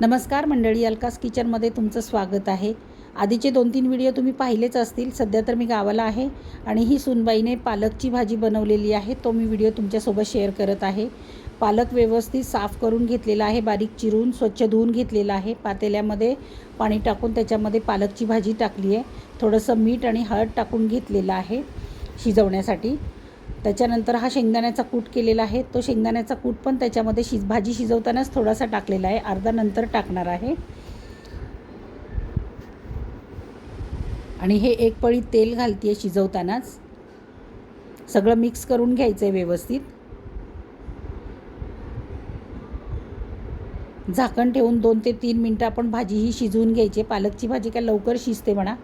नमस्कार मंडळी, अलकास किचनमध्ये तुमचं स्वागत आहे। आधीचे 2-3 व्हिडिओ तुम्ही पाहिलेच असतील। सध्या तर मी गावाला आहे आणि ही सूनबाईने पालकची भाजी बनवलेली आहे, तो मी व्हिडिओ तुमच्यासोबत शेअर करत आहे। पालक व्यवस्थित साफ करून घेतलेला आहे, बारीक चिरून स्वच्छ धुवून घेतलेला आहे। पातेल्यामध्ये पाणी टाकून त्याच्यामध्ये पालकची भाजी टाकली आहे। थोडंसं मीठ आणि हळद टाकून घेतलेलं आहे शिजवण्यासाठी। त्याच्यानंतर हा शेंगदाण्याचा कूट केलेला आहे, तो शेंगदाण्याचा कूट पण त्याच्यामध्ये भाजी शिजवतानाच थोडासा टाकलेला आहे, अर्धा नंतर टाकणार आहे। आणि हे एक पळी तेल घालते शिजवतानाच। सगळं मिक्स करून घ्यायचं आहे व्यवस्थित। झाकण ठेवून 2 ते 3 मिनिटं आपण भाजी ही शिजवून घ्यायची। पालकची भाजी काय लवकर शिजते म्हणा।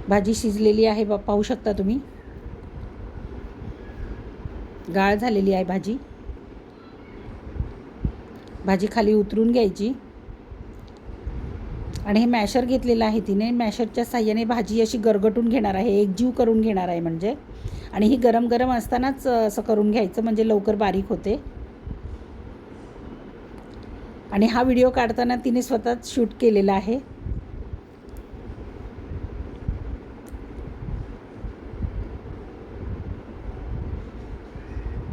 भाजी शिजलेली आहे, पाहू शकता तुम्ही, गाळ झालेली आहे भाजी। भाजी खाली उतरून घ्यायची आणि हे मॅशर घेतलेलं आहे तिने। मॅशरच्या साहाय्याने भाजी अशी गरगटून घेणार आहे, एकजीव करून घेणार आहे म्हणजे। आणि ही गरम गरम असतानाच असं करून घ्यायचं म्हणजे लवकर बारीक होते। आणि हा व्हिडिओ काढताना तिने स्वतःच शूट केलेला आहे।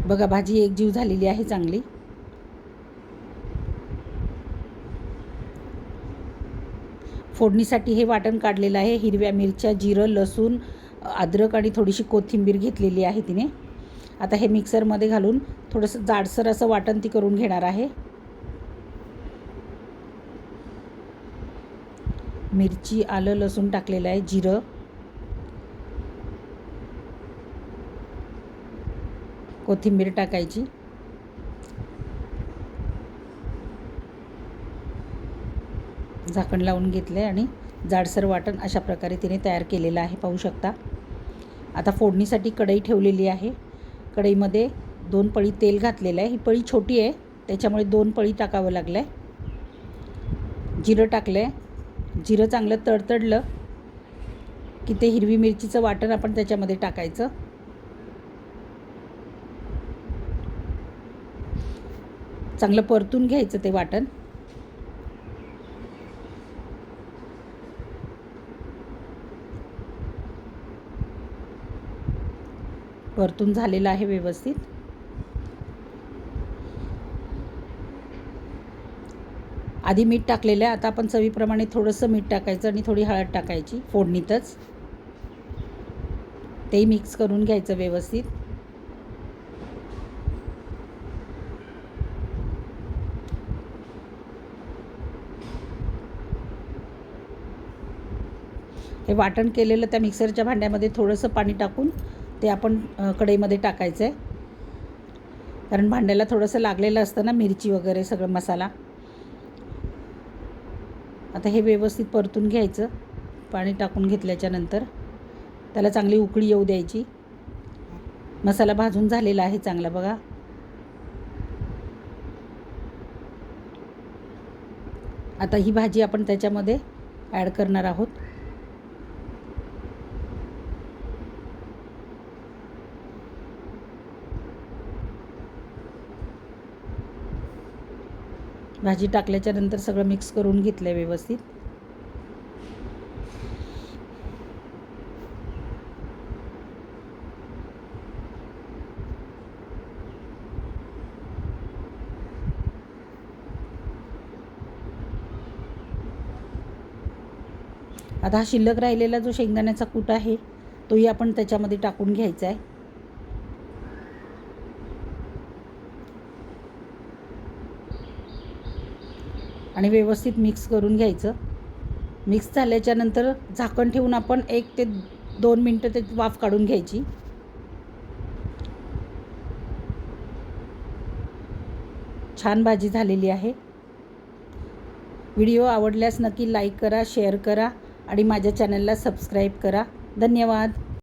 बघा, भाजी एकजीव झालेली आहे चांगली। फोडणीसाठी हे वाटण काढलेलं आहे। हिरव्या मिरच्या, जिरं, लसूण, अद्रक आणि थोडीशी कोथिंबीर घेतलेली आहे तिने। आता हे मिक्सरमध्ये घालून थोडंसं जाडसर असं वाटण ती करून घेणार आहे। मिरची, आलं, लसूण टाकलेलं आहे, जिरं, कोथिंबीर टाकायची। झाकण लावून घेतले आणि जाडसर वाटण अशा प्रकारे तिने तयार केलेलं आहे, पाहू शकता। आता फोडणीसाठी कढई ठेवलेली आहे। कढईमध्ये 2 पळी तेल घातलेलं आहे। ही पळी छोटी आहे त्याच्यामुळे 2 पळी टाकावं लागलं आहे। जिरं टाकलं आहे। जिरं चांगलं तडतडलं की ते हिरवी मिरचीचं वाटण आपण त्याच्यामध्ये टाकायचं। चांगलं परतून घ्यायचं ते वाटण। परतून झालेलं आहे व्यवस्थित। आधी मीठ टाकलेलं आहे, आता आपण चवीप्रमाणे थोडंसं मीठ टाकायचं आणि थोडी हळद टाकायची फोडणीतच। तेही मिक्स करून घ्यायचं व्यवस्थित। हे वाटण केलेलं त्या मिक्सरच्या भांड्यामध्ये थोडंसं पाणी टाकून ते आपण कढईमध्ये टाकायचं आहे, कारण भांड्याला थोडंसं लागलेलं असतं ना, मिरची वगैरे सगळं मसाला। आता हे व्यवस्थित परतून घ्यायचं। पाणी टाकून घेतल्याच्या नंतर त्याला चांगली उकळी येऊ द्यायची। मसाला भाजून झालेला आहे चांगला, बघा। आता ही भाजी आपण त्याच्यामध्ये ॲड करणार आहोत। भाजी टाकल्याच्या नंतर सगळं मिक्स करून घेतलं आहे व्यवस्थित। आता हा शिल्लक राहिलेला जो शेंगदाण्याचा कूट आहे तोही आपण त्याच्यामध्ये टाकून घ्यायचा आहे आणि व्यवस्थित मिक्स करून घ्यायचं। मिक्स झाल्याच्या नंतर झाकण ठेवून आपण 1 ते 2 मिनिटं ते वाफ काढून घ्यायची। छान भाजी झालेली आहे। व्हिडिओ आवडल्यास नक्की लाईक करा, शेअर करा आणि माझ्या चॅनलला सबस्क्राईब करा। धन्यवाद।